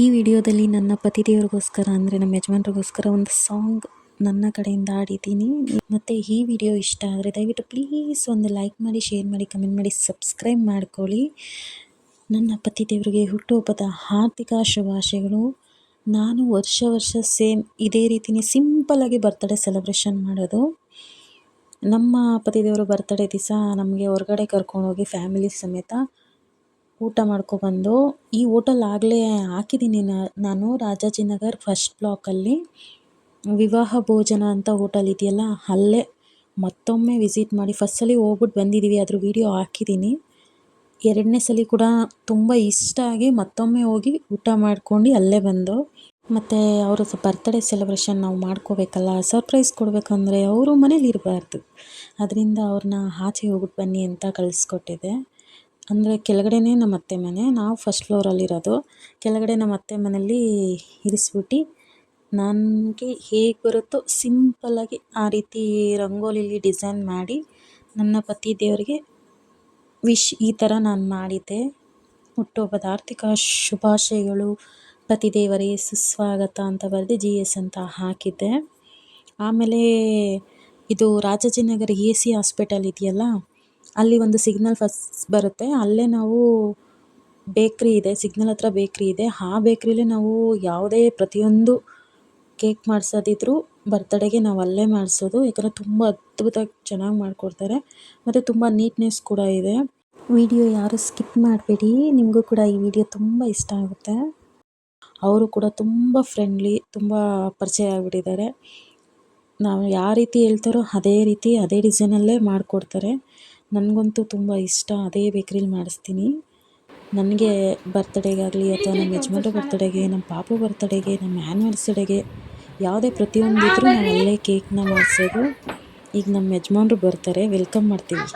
ಈ ವಿಡಿಯೋದಲ್ಲಿ ನನ್ನ ಪತಿದೇವರಿಗೋಸ್ಕರ ಅಂದರೆ ನಮ್ಮ ಯಜಮಾನ್ರಿಗೋಸ್ಕರ ಒಂದು ಸಾಂಗ್ ನನ್ನ ಕಡೆಯಿಂದ ಹಾಡಿದ್ದೀನಿ. ಮತ್ತು ಈ ವಿಡಿಯೋ ಇಷ್ಟ ಆದರೆ ದಯವಿಟ್ಟು ಪ್ಲೀಸ್ ಒಂದು ಲೈಕ್ ಮಾಡಿ, ಶೇರ್ ಮಾಡಿ, ಕಮೆಂಟ್ ಮಾಡಿ, ಸಬ್ಸ್ಕ್ರೈಬ್ ಮಾಡ್ಕೊಳ್ಳಿ. ನನ್ನ ಪತಿದೇವರಿಗೆ ಹುಟ್ಟುಹಬ್ಬದ ಹಾರ್ದಿಕ ಶುಭಾಶಯಗಳು. ನಾನು ವರ್ಷ ಸೇಮ್ ಇದೇ ರೀತಿಯೇ ಸಿಂಪಲ್ಲಾಗಿ ಬರ್ತ್ಡೇ ಸೆಲೆಬ್ರೇಷನ್ ಮಾಡೋದು. ನಮ್ಮ ಪತಿದೇವರು ಬರ್ತ್ಡೇ ದಿವಸ ನಮಗೆ ಹೊರಗಡೆ ಕರ್ಕೊಂಡೋಗಿ ಫ್ಯಾಮಿಲಿ ಸಮೇತ ಊಟ ಮಾಡ್ಕೊಬಂದು, ಈ ಹೋಟೆಲ್ ಆಗಲೇ ಹಾಕಿದ್ದೀನಿ ನಾನು ರಾಜಾಜಿನಗರ್ ಫಸ್ಟ್ ಬ್ಲಾಕಲ್ಲಿ ವಿವಾಹ ಭೋಜನ ಅಂತ ಹೋಟೆಲ್ ಇದೆಯಲ್ಲ, ಅಲ್ಲೇ ಮತ್ತೊಮ್ಮೆ ವಿಸಿಟ್ ಮಾಡಿ. ಫಸ್ಟ್ ಸಲ ಹೋಗ್ಬಿಟ್ಟು ಬಂದಿದ್ದೀವಿ, ಅದ್ರ ವಿಡಿಯೋ ಹಾಕಿದ್ದೀನಿ. ಎರಡನೇ ಸಲ ಕೂಡ ತುಂಬ ಇಷ್ಟ ಆಗಿ ಮತ್ತೊಮ್ಮೆ ಹೋಗಿ ಊಟ ಮಾಡ್ಕೊಂಡು ಅಲ್ಲೇ ಬಂದು, ಮತ್ತು ಅವರ ಬರ್ತ್ಡೇ ಸೆಲೆಬ್ರೇಷನ್ ನಾವು ಮಾಡ್ಕೋಬೇಕಲ್ಲ, ಸರ್ಪ್ರೈಸ್ ಕೊಡಬೇಕಂದ್ರೆ ಅವರು ಮನೇಲಿ ಇರಬಾರ್ದು. ಅದರಿಂದ ಅವ್ರನ್ನ ಆಚೆ ಹೋಗ್ಬಿಟ್ಟು ಬನ್ನಿ ಅಂತ ಕಳಿಸ್ಕೊಟ್ಟಿದ್ದೆ. ಅಂದರೆ ಕೆಳಗಡೆನೇ ನಮ್ಮ ಅತ್ತೆ ಮನೆ, ನಾವು ಫಸ್ಟ್ ಫ್ಲೋರಲ್ಲಿರೋದು. ಕೆಳಗಡೆ ನಮ್ಮ ಅತ್ತೆ ಮನೆಯಲ್ಲಿ ಇರಿಸ್ಬಿಟ್ಟು ನನಗೆ ಹೇಗೆ ಬರುತ್ತೋ ಸಿಂಪಲ್ಲಾಗಿ ಆ ರೀತಿ ರಂಗೋಲಿಲಿ ಡಿಸೈನ್ ಮಾಡಿ ನನ್ನ ಪತಿ ದೇವರಿಗೆ ಈ ಥರ ನಾನು ಮಾಡಿದ್ದೆ. ಹುಟ್ಟುಹಬ್ಬದ ಆರ್ಥಿಕ ಶುಭಾಶಯಗಳು, ಪತಿದೇವರೇ ಸುಸ್ವಾಗತ ಅಂತ ಬರೆದು GS ಅಂತ ಹಾಕಿದ್ದೆ. ಆಮೇಲೆ ಇದು ರಾಜಾಜಿನಗರ್ AC ಹಾಸ್ಪಿಟಲ್ ಇದೆಯಲ್ಲ, ಅಲ್ಲಿ ಒಂದು ಸಿಗ್ನಲ್ ಫಸ್ಟ್ ಬರುತ್ತೆ, ಅಲ್ಲೇ ನಾವು ಬೇಕ್ರಿ ಇದೆ, ಸಿಗ್ನಲ್ ಹತ್ರ ಬೇಕ್ರಿ ಇದೆ. ಆ ಬೇಕ್ರಿಲೇ ನಾವು ಯಾವುದೇ ಪ್ರತಿಯೊಂದು ಕೇಕ್ ಮಾಡಿಸೋದಿದ್ರು ಬರ್ತ್ಡೇಗೆ ನಾವು ಅಲ್ಲೇ ಮಾಡಿಸೋದು. ಯಾಕಂದರೆ ತುಂಬ ಅದ್ಭುತವಾಗಿ ಚೆನ್ನಾಗಿ ಮಾಡಿಕೊಡ್ತಾರೆ ಮತ್ತು ತುಂಬ ನೀಟ್ನೆಸ್ ಕೂಡ ಇದೆ. ವಿಡಿಯೋ ಯಾರು ಸ್ಕಿಪ್ ಮಾಡಬೇಡಿ, ನಿಮಗೂ ಕೂಡ ಈ ವಿಡಿಯೋ ತುಂಬ ಇಷ್ಟ ಆಗುತ್ತೆ. ಅವರು ಕೂಡ ತುಂಬ ಫ್ರೆಂಡ್ಲಿ, ತುಂಬ ಪರಿಚಯ ಆಗಿಬಿಟ್ಟಿದ್ದಾರೆ. ನಾವು ಯಾವ ರೀತಿ ಹೇಳ್ತಾರೋ ಅದೇ ರೀತಿ ಅದೇ ಡಿಸೈನಲ್ಲೇ ಮಾಡಿಕೊಡ್ತಾರೆ. ನನಗಂತೂ ತುಂಬ ಇಷ್ಟ, ಅದೇ ಬೇಕ್ರಿಲಿ ಮಾಡಿಸ್ತೀನಿ. ನನಗೆ ಬರ್ತ್ಡೇಗಾಗಲಿ ಅಥವಾ ನಮ್ಮ ಯಜಮಾನ್ರ ಬರ್ತ್ಡೇಗೆ, ನಮ್ಮ ಪಾಪು ಬರ್ತ್ಡೇಗೆ, ನಮ್ಮ ಆ್ಯನಿವರ್ಸರಿಗೆ ಯಾವುದೇ ಪ್ರತಿಯೊಂದಿದ್ರೂ ನಾವು ಅಲ್ಲೇ ಕೇಕ್ನ ಮಾಡಿಸೋದು. ಈಗ ನಮ್ಮ ಯಜಮಾನ್ರು ಬರ್ತಾರೆ, ವೆಲ್ಕಮ್ ಮಾಡ್ತೀವಿ.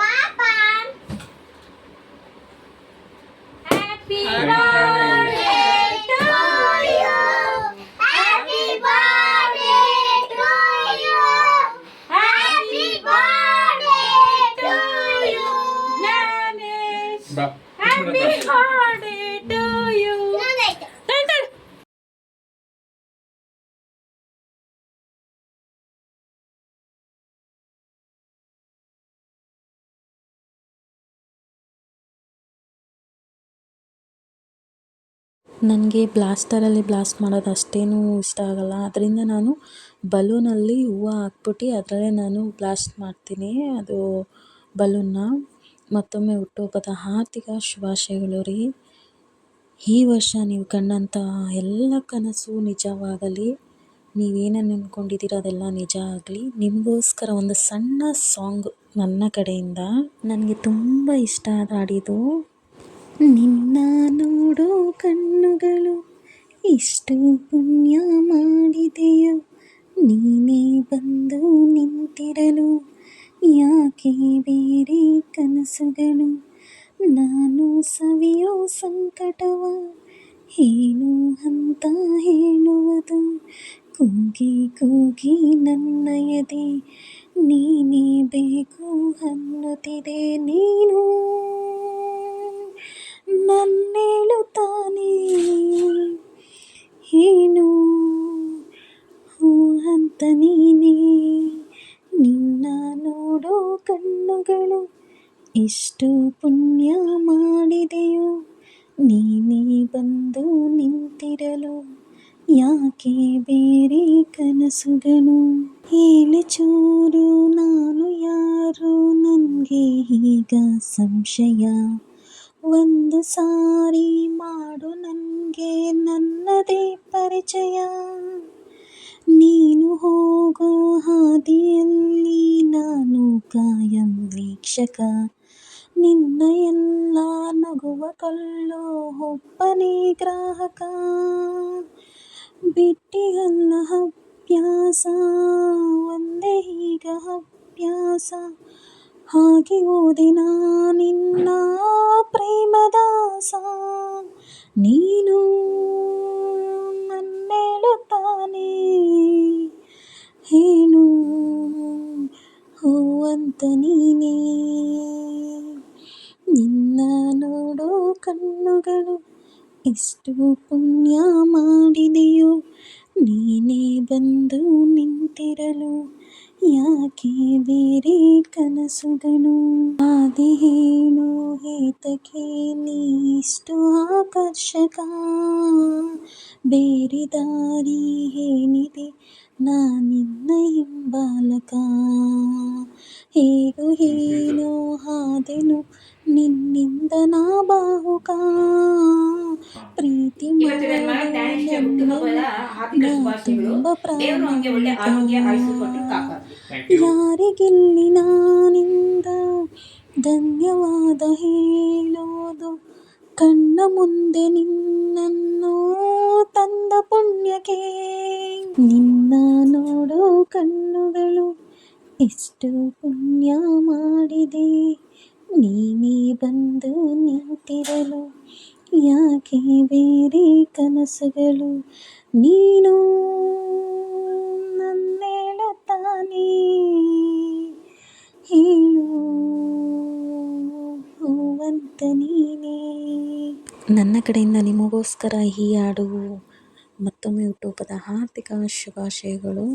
ನನಗೆ ಬ್ಲಾಸ್ಟರಲ್ಲಿ ಬ್ಲಾಸ್ಟ್ ಮಾಡೋದು ಅಷ್ಟೇನೂ ಇಷ್ಟ ಆಗಲ್ಲ. ಅದರಿಂದ ನಾನು ಬಲೂನಲ್ಲಿ ಹೂವು ಹಾಕ್ಬಿಟ್ಟು ಅದರಲ್ಲೇ ನಾನು ಬ್ಲಾಸ್ಟ್ ಮಾಡ್ತೀನಿ ಅದು ಬಲೂನ್ನ. ಮತ್ತೊಮ್ಮೆ ಹುಟ್ಟುಹಬ್ಬದ ಹಾರ್ದಿಕ ಶುಭಾಶಯಗಳು ರೀ. ಈ ವರ್ಷ ನೀವು ಕಂಡಂಥ ಎಲ್ಲ ಕನಸು ನಿಜವಾಗಲಿ. ನೀವೇನೇನು ಅಂದ್ಕೊಂಡಿದ್ದೀರ ಅದೆಲ್ಲ ನಿಜ ಆಗಲಿ. ನಿಮಗೋಸ್ಕರ ಒಂದು ಸಣ್ಣ ಸಾಂಗ್ ನನ್ನ ಕಡೆಯಿಂದ. ನನಗೆ ತುಂಬ ಇಷ್ಟ ಆದ ಹಾಡಿದು. ನಿನ್ನ ನೋಡೋ ಕಣ್ಣುಗಳು ಇಷ್ಟು ಪುಣ್ಯ ಮಾಡಿದೆಯೋ, ನೀನೇ ಬಂದು ನಿಂತಿರಲು ಯಾಕೆ ಬೇರೆ ಕನಸುಗಳು. ನಾನು ಸವಿಯೋ ಸಂಕಟವ ಏನು ಅಂತ ಹೇಳುವುದು, ಕೂಗಿ ಕೂಗಿ ನನ್ನ ಎದೆ ನೀನೇ ಬೇಕು ಅನ್ನುತ್ತಿದೆ. ನೀನು ನನ್ನೇಳುತ್ತಾನೆ ಏನು ಹೂ ಅಂತ ನೀನೇ. ನಿನ್ನ ನೋಡೋ ಕಣ್ಣುಗಳು ಇಷ್ಟು ಪುಣ್ಯ ಮಾಡಿದೆಯೋ, ನೀನೇ ಬಂದು ನಿಂತಿರಲು ಯಾಕೆ ಬೇರೆ ಕನಸುಗಳು. ಹೇಳಿ ಚೂರು ನಾನು ಯಾರು, ನನಗೆ ಈಗ ಸಂಶಯ. ಒಂದು ಸಾರಿ ಮಾಡು ನನಗೆ ನನ್ನದೇ ಪರಿಚಯ. ನೀನು ಹೋಗೋ ಹಾದಿಯಲ್ಲಿ ನಾನು ಕಾಯಂ ವೀಕ್ಷಕ. ನಿನ್ನ ಎಲ್ಲ ನಗುವ ಕಲ್ಲು ಒಬ್ಬನೇ ಗ್ರಾಹಕ. ಬಿಟ್ಟಿಗಲ್ಲ ಅಭ್ಯಾಸ ಒಂದೇ ಈಗ ಅಭ್ಯಾಸ. ಹಾಗೆ ಹೋದೆ ನಿನ್ನ ಪ್ರೇಮದಾಸ. ನೀನು ನನ್ನೇಳುತ್ತಾನೆ ಏನು ಹೂ ಅಂತ ನೀನೇ. ನಿನ್ನ ನೋಡೋ ಕಣ್ಣುಗಳು ಎಷ್ಟು ಪುಣ್ಯ ಮಾಡಿದೆಯೋ ನೀನೇ ಬಂದು ನಿಂತಿರಲು, ಯಾಕೆ ಬೇರೆ ಕನಸುಗಳು ಆದಿ ಹೇಳು ಏತಕ್ಕೆ ನೀ ಇಷ್ಟು ಆಕರ್ಷಕ, ಬೇರೆ ದಾರಿ ಏನಿದೆ ನಾನಿನ್ನ ಹಿಂಬಾಲಕ, ಹೇಗೋ ಏನೋ ಹಾದೆನು ನಿನ್ನಿಂದ ನಾ ಬಾಹುಕ, ಪ್ರೀತಿ ಮಾಡು ನನ್ನೆಲ್ಲ ನಾ ತುಂಬ ಪ್ರಾಮಾಣಿಕ, ಯಾರಿಗಿಲ್ಲಿ ನಾನಿಂದ ಧನ್ಯವಾದ ಹೇಳೋದು, ಕಣ್ಣ ಮುಂದೆ ನಿನ್ನನ್ನು ತಂದ ಪುಣ್ಯಕ್ಕೆ, ನಿನ್ನ ನೋಡೋ ಕಣ್ಣುಗಳು ಎಷ್ಟು ಪುಣ್ಯ ಮಾಡಿದೆ, ನೀನೇ ಬಂದು ನಿಂತಿರಲು, ಯಾಕೆ ಬೇರೆ ಕನಸುಗಳು ನೀನು ನನ್ನೇಳುತ್ತಾನೆ, ಹೇಳು ಹೂವಂತ ನೀನೇ. ನನ್ನ ಕಡೆಯಿಂದ ನಿಮಗೋಸ್ಕರ ಈ ಹಾಡು ಮತ್ತೊಮ್ಮೆ ಹುಟ್ಟುಹಬ್ಬದ ಹಾರ್ದಿಕ ಶುಭಾಶಯಗಳು.